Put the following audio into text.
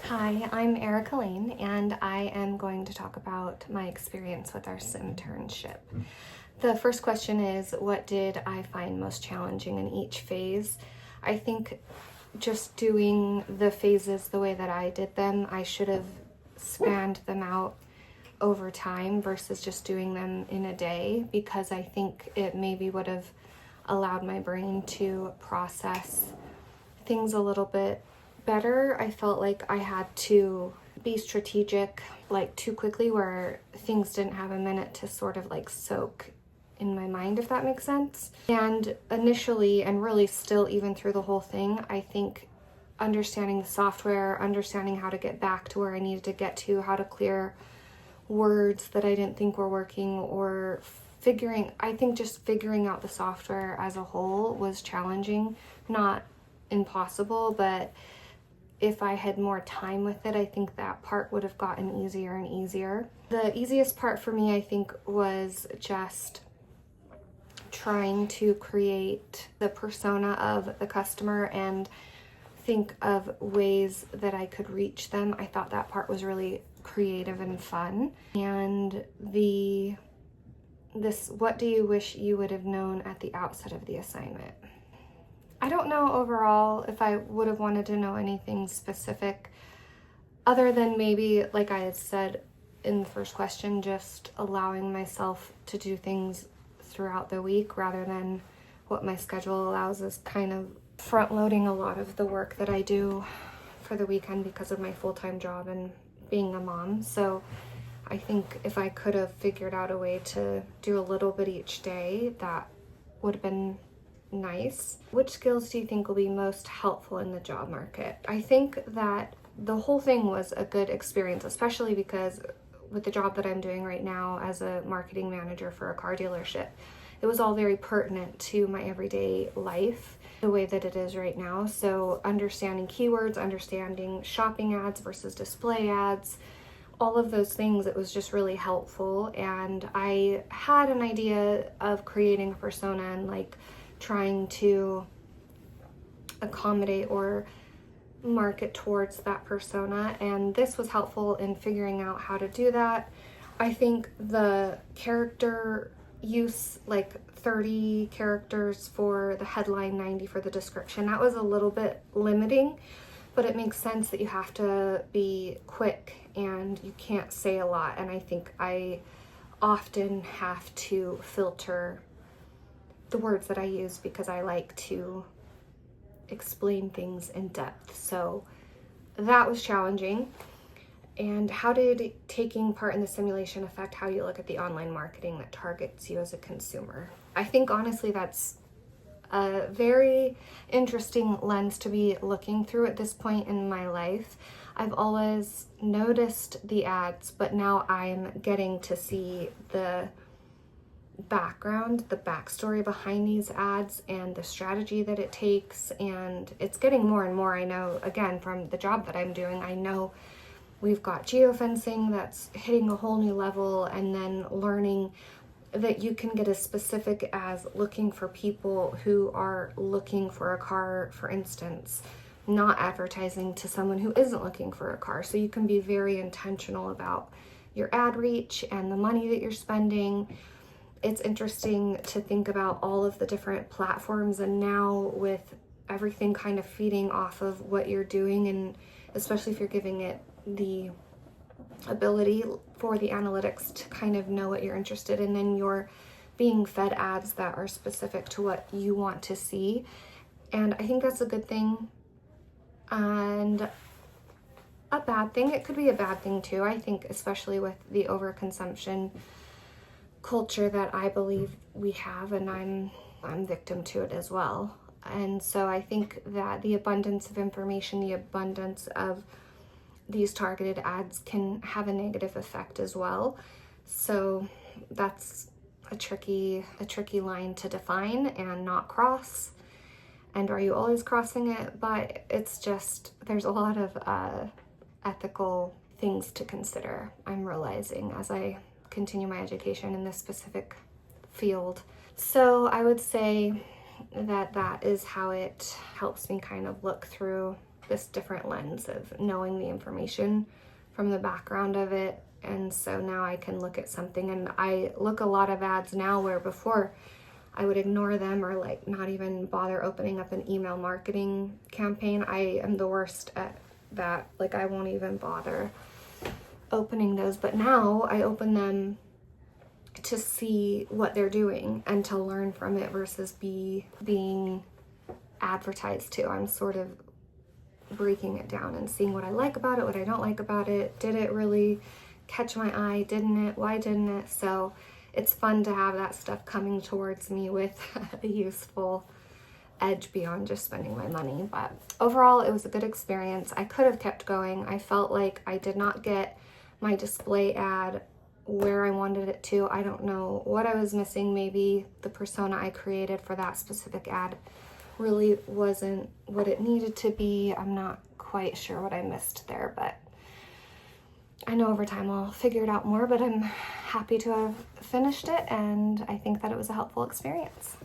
Hi, I'm Erica Lane, and I am going to talk about my experience with our Simternship. The first question is, what did I find most challenging in each phase? I think just doing the phases the way that I did them, I should have spanned them out over time versus just doing them in a day, because I think it maybe would have allowed my brain to process things a little bit better. I felt like I had to be strategic like too quickly, where things didn't have a minute to sort of like soak in my mind, if that makes sense. And initially, and really still even through the whole thing, I think understanding the software, understanding how to get back to where I needed to get to, how to clear words that I didn't think were working, or I think just figuring out the software as a whole was challenging. Not impossible, but if I had more time with it, I think that part would have gotten easier and easier. The easiest part for me, I think, was just trying to create the persona of the customer and think of ways that I could reach them. I thought that part was really creative and fun. And what do you wish you would have known at the outset of the assignment? I don't know overall if I would have wanted to know anything specific, other than maybe, like I had said in the first question, just allowing myself to do things throughout the week rather than what my schedule allows, is kind of front loading a lot of the work that I do for the weekend because of my full-time job and being a mom. So I think if I could have figured out a way to do a little bit each day, that would have been nice. Which skills do you think will be most helpful in the job market? I think that the whole thing was a good experience, especially because with the job that I'm doing right now as a marketing manager for a car dealership, it was all very pertinent to my everyday life, the way that it is right now. So understanding keywords, understanding shopping ads versus display ads, all of those things, it was just really helpful. And I had an idea of creating a persona and like trying to accommodate or market towards that persona, and this was helpful in figuring out how to do that. I think the character use, like 30 characters for the headline, 90 for the description, that was a little bit limiting, but it makes sense that you have to be quick and you can't say a lot. And I think I often have to filter the words that I use because I like to explain things in depth. So that was challenging. And how did taking part in the simulation affect how you look at the online marketing that targets you as a consumer? I think honestly that's a very interesting lens to be looking through at this point in my life. I've always noticed the ads, but now I'm getting to see the background, the backstory behind these ads and the strategy that it takes. And it's getting more and more. I know, again, from the job that I'm doing, I know we've got geofencing that's hitting a whole new level, and then learning that you can get as specific as looking for people who are looking for a car, for instance, not advertising to someone who isn't looking for a car. So you can be very intentional about your ad reach and the money that you're spending. It's interesting to think about all of the different platforms, and now with everything kind of feeding off of what you're doing, and especially if you're giving it the ability for the analytics to kind of know what you're interested in, and you're being fed ads that are specific to what you want to see. And I think that's a good thing and a bad thing. It could be a bad thing too. I think especially with the overconsumption culture that I believe we have, and I'm victim to it as well. And so I think that the abundance of information, the abundance of these targeted ads can have a negative effect as well. So that's a tricky line to define and not cross. And are you always crossing it? But it's just, there's a lot of ethical things to consider, I'm realizing, as I continue my education in this specific field. So I would say that is how it helps me kind of look through this different lens of knowing the information from the background of it. And so now I can look at something, and I look a lot of ads now where before I would ignore them or like not even bother opening up an email marketing campaign. I am the worst at that. Like I won't even bother opening those, but now I open them to see what they're doing and to learn from it versus being advertised to. I'm sort of breaking it down and seeing what I like about it, what I don't like about it. Did it really catch my eye? Didn't it? Why didn't it? So it's fun to have that stuff coming towards me with a useful edge beyond just spending my money. But overall, it was a good experience. I could have kept going. I felt like I did not get my display ad where I wanted it to. I don't know what I was missing. Maybe the persona I created for that specific ad really wasn't what it needed to be. I'm not quite sure what I missed there, but I know over time I'll figure it out more, but I'm happy to have finished it, and I think that it was a helpful experience.